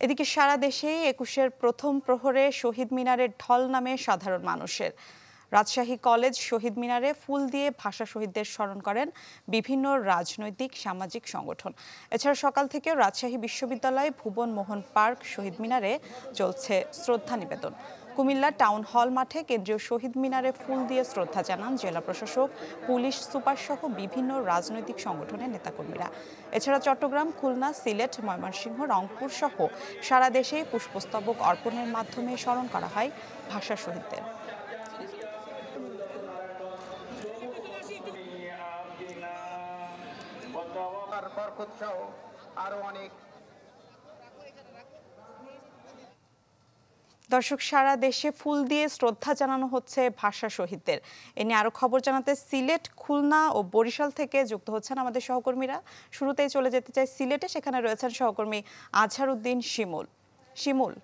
এদিকে সারা দেশে ২১-এর প্রথম প্রহরে শহীদ মিনারের ঢল নামে সাধারণ মানুষের। রাজশাহী কলেজ শহীদ মিনারে ফুল দিয়ে ভাষা শহীদদের স্মরণ করেন বিভিন্ন রাজনৈতিক সামাজিক সংগঠন। এছাড়া সকাল থেকে রাজশাহী বিশ্ববিদ্যালয় ভুবন মোহন পার্ক শহীদ মিনারে চলছে শ্রদ্ধা নিবেদন। কুমিল্লা টাউন হল মাঠে কেন্দ্রীয় শহীদ মিনারে ফুল দিয়ে শ্রদ্ধা জানান জেলা প্রশাসক, পুলিশ সুপার সহ বিভিন্ন রাজনৈতিক সংগঠনের নেতাকর্মীরা। এছাড়া চট্টগ্রাম, খুলনা, সিলেট, ময়মনসিংহ, রংপুর সহ সারা দেশে পুষ্পস্তবক অর্পণের মাধ্যমে স্মরণ করা হয় ভাষা শহীদদের। দর্শক, সারা দেশে ফুল দিয়ে শ্রদ্ধা জানানো হচ্ছে ভাষা শহীদদের। এ নিয়ে আরো খবর জানাতে সিলেট, খুলনা ও বরিশাল থেকে যুক্ত হচ্ছেন আমাদের সহকর্মীরা। শুরুতেই চলে যেতে চাই সিলেটে, সেখানে রয়েছেন সহকর্মী আজহার উদ্দিন শিমুল।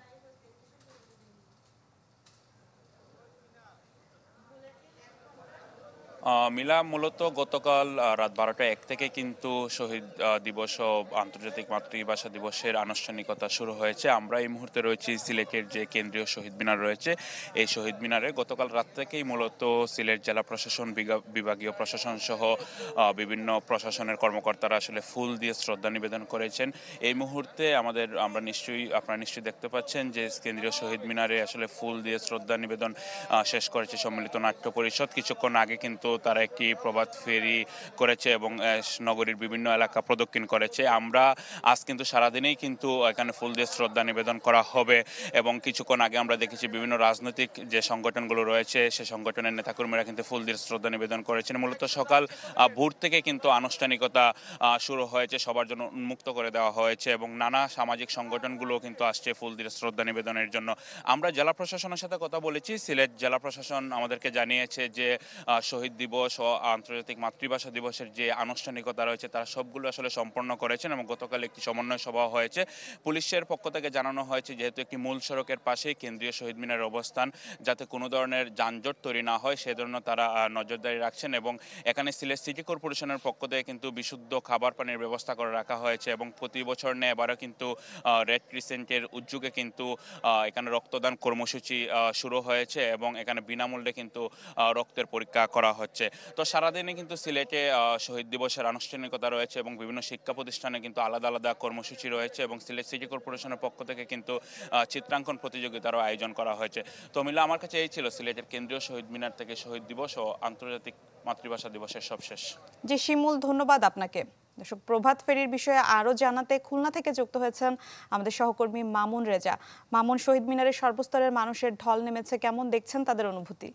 মিলা মূলত গতকাল রাত 12টা 1 থেকে কিন্তু শহীদ দিবস ও আন্তর্জাতিক মাতৃভাষা দিবসের আনুষ্ঠানিকতা শুরু হয়েছে। আমরা এই মুহূর্তে রয়েছি সিলেটের যে কেন্দ্রীয় শহীদ মিনার রয়েছে, এই শহীদ মিনারে গতকাল রাত থেকেই মূলত সিলেট জেলা প্রশাসন, বিভাগীয় প্রশাসন সহ বিভিন্ন প্রশাসনের কর্মকর্তারা আসলে ফুল দিয়ে শ্রদ্ধা নিবেদন করেছেন। এই মুহূর্তে আপনারা নিশ্চয়ই দেখতে পাচ্ছেন যে কেন্দ্রীয় শহীদ মিনারে আসলে ফুল দিয়ে শ্রদ্ধা নিবেদন শেষ করেছে সম্মিলিত নাট্য পরিষদ। কিছুক্ষণ আগে কিন্তু তারা একটি প্রভাত ফেরি করেছে এবং নগরীর বিভিন্ন এলাকা প্রদক্ষিণ করেছে। আমরা আজ কিন্তু সারাদিনেই কিন্তু এখানে ফুল দিয়ে শ্রদ্ধা নিবেদন করা হবে এবং কিছুক্ষণ আগে আমরা দেখেছি বিভিন্ন রাজনৈতিক যে সংগঠনগুলো রয়েছে সে সংগঠনের নেতাকর্মীরা কিন্তু ফুল দিয়ে শ্রদ্ধা নিবেদন করেছেন। মূলত সকাল ভোর থেকে কিন্তু আনুষ্ঠানিকতা শুরু হয়েছে, সবার জন্য উন্মুক্ত করে দেওয়া হয়েছে এবং নানা সামাজিক সংগঠনগুলো কিন্তু আসছে ফুল দিয়ে শ্রদ্ধা নিবেদনের জন্য। আমরা জেলা প্রশাসনের সাথে কথা বলেছি। সিলেট জেলা প্রশাসন আমাদেরকে জানিয়েছে যে শহীদ দিবস ও আন্তর্জাতিক মাতৃভাষা দিবসের যে আনুষ্ঠানিকতা রয়েছে তারা সবগুলো আসলে সম্পন্ন করেছেন এবং গতকাল একটি সমন্বয় সভা হয়েছে। পুলিশের পক্ষ থেকে জানানো হয়েছে যেহেতু একটি মূল সড়কের পাশেই কেন্দ্রীয় শহীদ মিনারের অবস্থান, যাতে কোনো ধরনের যানজট তৈরি না হয় সেজন্য তারা নজরদারি রাখছেন এবং এখানে সিলেট সিটি কর্পোরেশনের পক্ষ থেকে কিন্তু বিশুদ্ধ খাবার পানির ব্যবস্থা করে রাখা হয়েছে এবং প্রতি বছর নিয়ে এবারও কিন্তু রেড ক্রিসেন্টের উদ্যোগে কিন্তু এখানে রক্তদান কর্মসূচি শুরু হয়েছে এবং এখানে বিনামূল্যে কিন্তু রক্তের পরীক্ষা করা হচ্ছে। তো সারাদিনে কিন্তু সিলেটে শহীদ দিবসের আনুষ্ঠানিকতা রয়েছে এবং বিভিন্ন শিক্ষা প্রতিষ্ঠানে কিন্তু আলাদা আলাদা কর্মসূচি রয়েছে এবং সিলেট সিটি কর্পোরেশনের পক্ষ থেকে কিন্তু চিত্রাঙ্কন প্রতিযোগিতারও আয়োজন করা হয়েছে। তো মিলা, আমার কাছে এই ছিল সিলেটের কেন্দ্রীয় শহীদ মিনার থেকে শহীদ দিবস ও আন্তর্জাতিক মাতৃভাষা দিবসের সবশেষ। জি শিমুল, ধন্যবাদ আপনাকে। দর্শক, প্রভাত ফেরির বিষয়ে আরো জানাতে খুলনা থেকে যুক্ত হয়েছেন আমাদের সহকর্মী মামুন রেজা। মামুন, শহীদ মিনারের সর্বস্তরের মানুষের ঢল নেমেছে, কেমন দেখছেন তাদের অনুভূতি?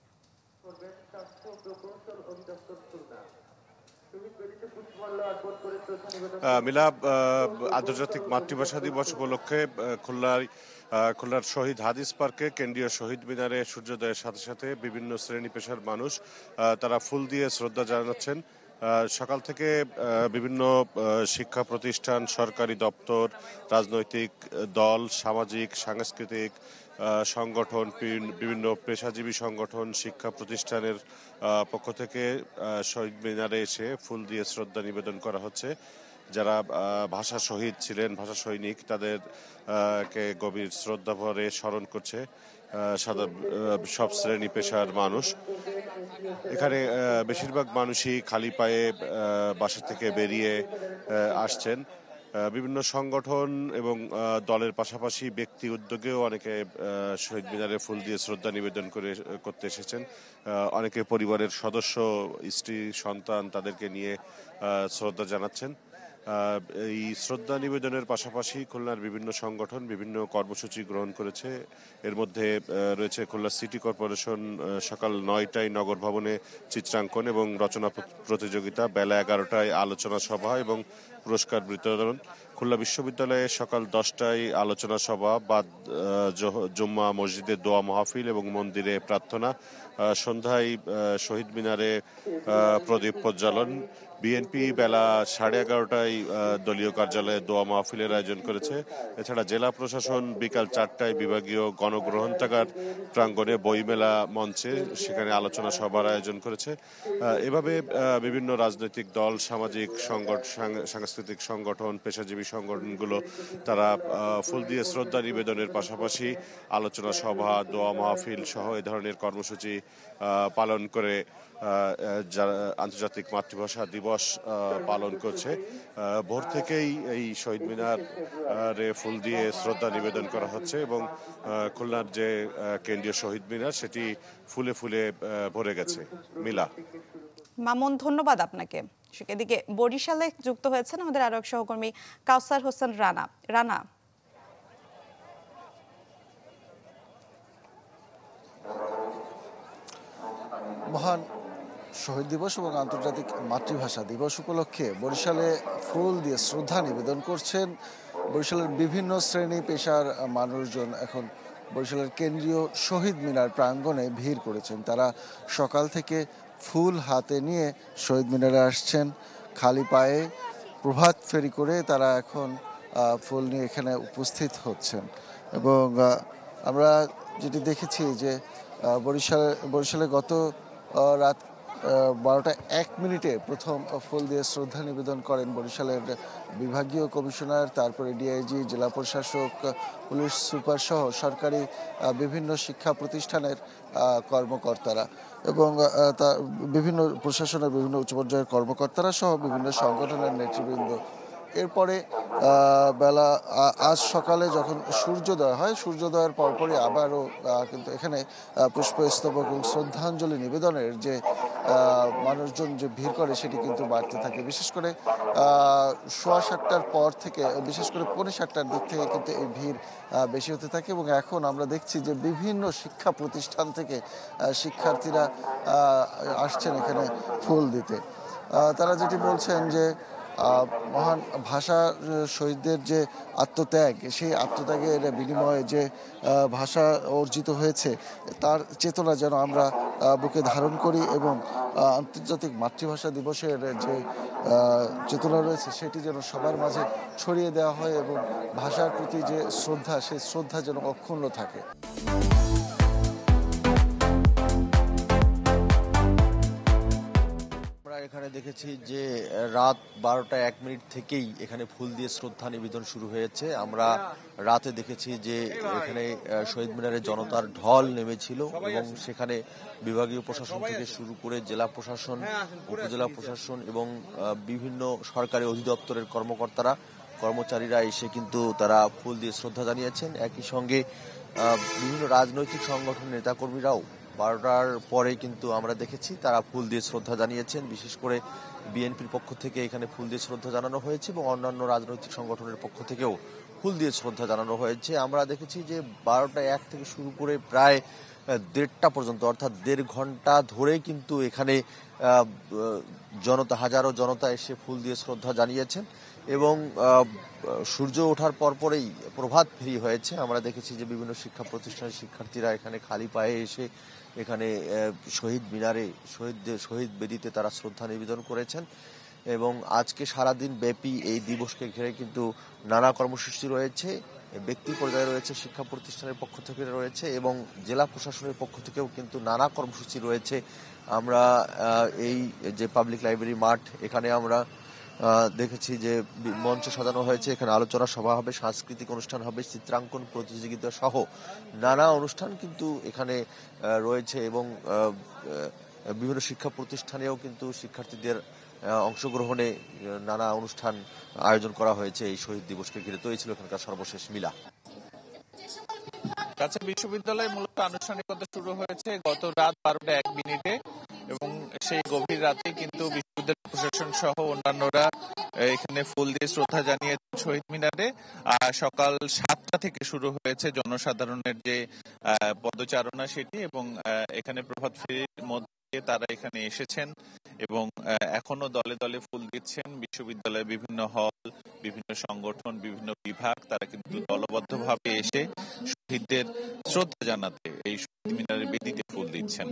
মিলা, আন্তর্জাতিক মাতৃভাষা দিবস উপলক্ষে খুলনার শহীদ হাদিস পার্কে কেন্দ্রীয় শহীদ মিনারে সূর্যোদয়ের সাথে সাথে বিভিন্ন শ্রেণী পেশার মানুষ তারা ফুল দিয়ে শ্রদ্ধা জানাচ্ছেন। সকাল থেকে বিভিন্ন শিক্ষা প্রতিষ্ঠান, সরকারি দপ্তর, রাজনৈতিক দল, সামাজিক সাংস্কৃতিক সংগঠন, বিভিন্ন পেশাজীবী সংগঠন, শিক্ষা প্রতিষ্ঠানের পক্ষ থেকে শহীদ মিনারে এসে ফুল দিয়ে শ্রদ্ধা নিবেদন করা হচ্ছে। যারা ভাষা শহীদ ছিলেন, ভাষা সৈনিক, তাদের কে গভীর শ্রদ্ধা ভরে স্মরণ করছে সব শ্রেণী পেশার মানুষ। এখানে বেশিরভাগ মানুষই খালি পায়ে বাসা থেকে বেরিয়ে আসছেন। বিভিন্ন সংগঠন এবং দলের পাশাপাশি ব্যক্তি উদ্যোগেও অনেকে শহীদ মিনারে ফুল দিয়ে শ্রদ্ধা নিবেদন করতে এসেছেন। অনেকে পরিবারের সদস্য, স্ত্রী, সন্তান তাদেরকে নিয়ে শ্রদ্ধা জানাচ্ছেন। এই শ্রদ্ধা নিবেদনের পাশাপাশি খুলনার বিভিন্ন সংগঠন বিভিন্ন কর্মসূচি গ্রহণ করেছে। এর মধ্যে রয়েছে খুলনা সিটি কর্পোরেশন সকাল 9টায় নগর ভবনে চিত্রাঙ্কন এবং রচনা প্রতিযোগিতা, বেলা 11টায় আলোচনা সভা এবং পুরস্কার বিতরণ। খুলনা বিশ্ববিদ্যালয়ে সকাল 10টায় আলোচনা সভা, বাদ জুম্মা মসজিদে দোয়া মাহফিল এবং মন্দিরে প্রার্থনা। সন্ধ্যায় শহীদ মিনারে প্রদীপ প্রজ্বালন। বিএনপি বেলা 11:30টায় দলীয় কার্যালয়ে দোয়া মাহফিলের আয়োজন করেছে। এছাড়া জেলা প্রশাসন বিকাল 4টায় বিভাগীয় গণগ্রন্থাগার প্রাঙ্গণে বইমেলা মঞ্চে সেখানে আলোচনা সভার আয়োজন করেছে। এভাবে বিভিন্ন রাজনৈতিক দল, সামাজিক সাংস্কৃতিক সংগঠন, পেশাজীবী সংগঠনগুলো তারা ফুল দিয়ে শ্রদ্ধা নিবেদনের পাশাপাশি আলোচনা সভা, দোয়া মাহফিল সহ এ ধরনের কর্মসূচি পালন করে যারা আন্তর্জাতিক মাতৃভাষা দিবস পালন করছে। ভোর থেকেই এই শহীদ মিনারে ফুল দিয়ে শ্রদ্ধা নিবেদন করা হচ্ছে এবং খুলনার যে কেন্দ্রীয় শহীদ মিনার সেটি ফুলে ফুলে ভরে গেছে। মিলা, মামুন, ধন্যবাদ আপনাকে। এদিকে বরিশালে যুক্ত হয়েছেন আমাদের আরো এক সহকর্মী কাউসার হোসেন রানা। মহান শহীদ দিবস এবং আন্তর্জাতিক মাতৃভাষা দিবস উপলক্ষে বরিশালে ফুল দিয়ে শ্রদ্ধা নিবেদন করছেন বরিশালের বিভিন্ন শ্রেণী পেশার মানুষজন। এখন বরিশালের কেন্দ্রীয় শহীদ মিনার প্রাঙ্গণে ভিড় করেছেন। তারা সকাল থেকে ফুল হাতে নিয়ে শহীদ মিনারে আসছেন। খালি পায়ে প্রভাত ফেরি করে তারা এখন ফুল নিয়ে এখানে উপস্থিত হচ্ছেন। এবং আমরা যেটি দেখেছি যে বরিশালে গত রাত 12:01 প্রথম ফুল দিয়ে শ্রদ্ধা নিবেদন করেন বরিশালের বিভাগীয় কমিশনার, তারপরে ডিআইজি, জেলা প্রশাসক, পুলিশ সুপার সহ সরকারি বিভিন্ন শিক্ষা প্রতিষ্ঠানের কর্মকর্তারা এবং বিভিন্ন প্রশাসনের বিভিন্ন উচ্চ পর্যায়ের কর্মকর্তারা সহ বিভিন্ন সংগঠনের নেতৃবৃন্দ। এরপরে আজ সকালে যখন সূর্যোদয় হয়, সূর্যোদয়ের পরপরই আবারও কিন্তু এখানে পুষ্পস্তবক এবং শ্রদ্ধাঞ্জলি নিবেদনের যে মানুষজন যে ভিড় করে সেটি কিন্তু বাড়তে থাকে। বিশেষ করে 7:15টার পর থেকে, বিশেষ করে 7:45টার দিক থেকে কিন্তু এই ভিড় বেশি হতে থাকে এবং এখন আমরা দেখছি যে বিভিন্ন শিক্ষা প্রতিষ্ঠান থেকে শিক্ষার্থীরা আসছেন এখানে ফুল দিতে। তারা যেটি বলছেন যে মহান ভাষা শহীদদের যে আত্মত্যাগ, সেই আত্মত্যাগের বিনিময়ে যে ভাষা অর্জিত হয়েছে তার চেতনা যেন আমরা বুকে ধারণ করি এবং আন্তর্জাতিক মাতৃভাষা দিবসের যে চেতনা রয়েছে সেটি যেন সবার মাঝে ছড়িয়ে দেওয়া হয় এবং ভাষার প্রতি যে শ্রদ্ধা, সেই শ্রদ্ধা যেন অক্ষুণ্ণ থাকে। এখানে দেখেছি যে রাত 12:01 থেকেই এখানে ফুল দিয়ে শ্রদ্ধা নিবেদন শুরু হয়েছে। আমরা রাতে দেখেছি যে এখানে শহীদ মিনারে জনতার ঢল নেমেছিল এবং সেখানে বিভাগীয় প্রশাসন থেকে শুরু করে জেলা প্রশাসন, উপজেলা প্রশাসন এবং বিভিন্ন সরকারি অধিদপ্তরের কর্মচারীরা এসে কিন্তু তারা ফুল দিয়ে শ্রদ্ধা জানিয়েছেন। একই সঙ্গে বিভিন্ন রাজনৈতিক সংগঠনের নেতাকর্মীরাও 12টার পরে কিন্তু আমরা দেখেছি তারা ফুল দিয়ে শ্রদ্ধা জানিয়েছেন। বিশেষ করে বিএনপির পক্ষ থেকে এখানে ফুল দিয়ে শ্রদ্ধা জানানো হয়েছে এবং অন্যান্য রাজনৈতিক সংগঠনের পক্ষ থেকেও ফুল দিয়ে শ্রদ্ধা জানানো হয়েছে। আমরা দেখেছি যে 12:01 থেকে শুরু করে প্রায় 1:30টা পর্যন্ত, অর্থাৎ 1.5 ঘন্টা ধরে কিন্তু এখানে হাজারো জনতা এসে ফুল দিয়ে শ্রদ্ধা জানিয়েছেন এবং সূর্য ওঠার পরপরেই প্রভাত ফেরি হয়েছে। আমরা দেখেছি যে বিভিন্ন শিক্ষা প্রতিষ্ঠানের শিক্ষার্থীরা এখানে খালি পায়ে এসে এখানে শহীদ মিনারে শহীদ বেদিতে তারা শ্রদ্ধা নিবেদন করেছেন এবং আজকে সারাদিন ব্যাপী এই দিবসকে ঘিরে কিন্তু নানা কর্মসূচি রয়েছে। ব্যক্তি পর্যায়ে রয়েছে, শিক্ষা প্রতিষ্ঠানের পক্ষ থেকে রয়েছে এবং জেলা প্রশাসনের পক্ষ থেকেও কিন্তু নানা কর্মসূচি রয়েছে। আমরা এই যে পাবলিক লাইব্রেরি মাঠ, এখানে আমরা দেখেছি যে মঞ্চ সাজানো হয়েছে, এখানে আলোচনা সভা হবে, সাংস্কৃতিক অনুষ্ঠান হবে, চিত্রাঙ্কন প্রতিযোগিতা সহ নানা অনুষ্ঠান কিন্তু এখানে রয়েছে এবং বিভিন্ন শিক্ষা প্রতিষ্ঠানেও কিন্তু শিক্ষার্থীদের অংশগ্রহণে নানা অনুষ্ঠান আয়োজন করা হয়েছে এই শহীদ দিবসকে ঘিরে। তো এই ছিল এখানকার সর্বশেষ মিলা। রাজশাহী বিশ্ববিদ্যালয়ে মূলত আনুষ্ঠানিকতা শুরু হয়েছে গত রাত 12:01 এবং সেই গভীর রাতে কিন্তু বিশ্ববিদ্যালয় প্রশাসন সহ অন্যান্যরা এখানে ফুল দিয়ে শ্রদ্ধা জানিয়েছেন শহীদ মিনারে। সকাল 7টা থেকে শুরু হয়েছে জনসাধারণের যে পদচারণা সেটি এবং এখানে প্রভাত ফেরির মধ্যে তারা এখানে এসেছেন এবং এখনো দলে দলে ফুল দিচ্ছেন। বিশ্ববিদ্যালয়ের বিভিন্ন হল, বিভিন্ন সংগঠন, বিভিন্ন বিভাগ তারা কিন্তু দলবদ্ধভাবে এসে শহীদদের শ্রদ্ধা জানাতে এই শহীদ মিনারের বেদিতে ফুল দিচ্ছেন।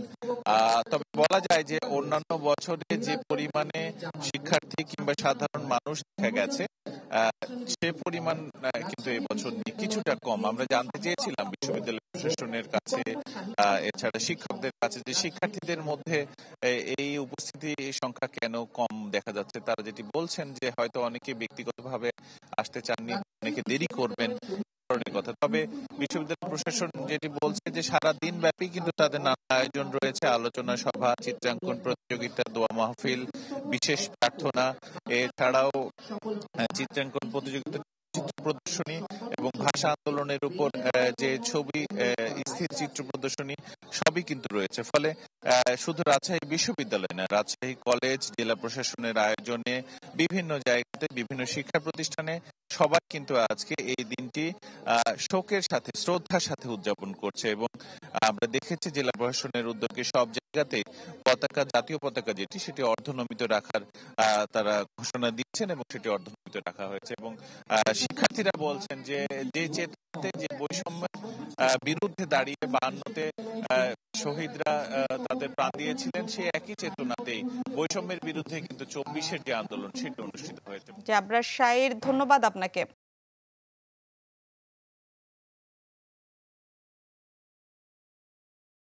তবে বলা যায় যে অন্যান্য বছরে যে পরিমাণে শিক্ষার্থী কিংবা সাধারণ মানুষ দেখা গেছে সে পরিমাণ কিন্তু এবছর কিছুটা কম। আমরা জানতে চেয়েছিলাম বিশ্ববিদ্যালয় প্রশাসনের কাছে, এছাড়া শিক্ষকদের কাছে, যে শিক্ষার্থীদের মধ্যে এই উপস্থিতি সংখ্যা কেন কম দেখা যাচ্ছে। তারা যেটি বলছেন যে হয়তো অনেকে ব্যক্তিগতভাবে আসতে চাননি, অনেকে দেরি করবেন কথা। তবে বিশ্ববিদ্যালয় প্রশাসন যেটি বলছে যে সারা দিন ব্যাপী কিন্তু তাদের নানা আয়োজন রয়েছে, আলোচনা সভা, চিত্রাঙ্কন প্রতিযোগিতা, দোয়া মাহফিল, বিশেষ প্রার্থনা, এছাড়াও চিত্রাঙ্কন প্রতিযোগিতা, চিত্র প্রদর্শনী এবং ভাষা আন্দোলনের উপর যে ছবি স্থির চিত্র প্রদর্শনী সবই কিন্তু রয়েছে। ফলে শুধু রাজশাহী বিশ্ববিদ্যালয় না, রাজশাহী কলেজ, জেলা প্রশাসনের আয়োজনে বিভিন্ন জায়গাতে, বিভিন্ন শিক্ষা প্রতিষ্ঠানে সবাই কিন্তু আজকে এই দিনটি শোকের সাথে, শ্রদ্ধার সাথে উদযাপন করছে। এবং আমরা দেখেছি জেলা প্রশাসনের উদ্যোগে সব জায়গাতে পতাকা, জাতীয় পতাকা যেটি, সেটি অর্ধনমিত রাখার তারা ঘোষণা দিচ্ছেন এবং সেটি অর্ধনমিত রাখা হয়েছে। এবং শিক্ষার্থীরা বলছেন যে চেতনাতে, যে বৈষম্যের বিরুদ্ধে দাঁড়িয়ে 52-তে শহীদরা তাদের প্রাণ দিয়েছিলেন, সেই একই চেতনাতেই বৈষম্যের বিরুদ্ধে কিন্তু 24-এর যে আন্দোলন সেটি অনুষ্ঠিত হয়েছে। আবরার শাইর, ধন্যবাদ আপনাকে।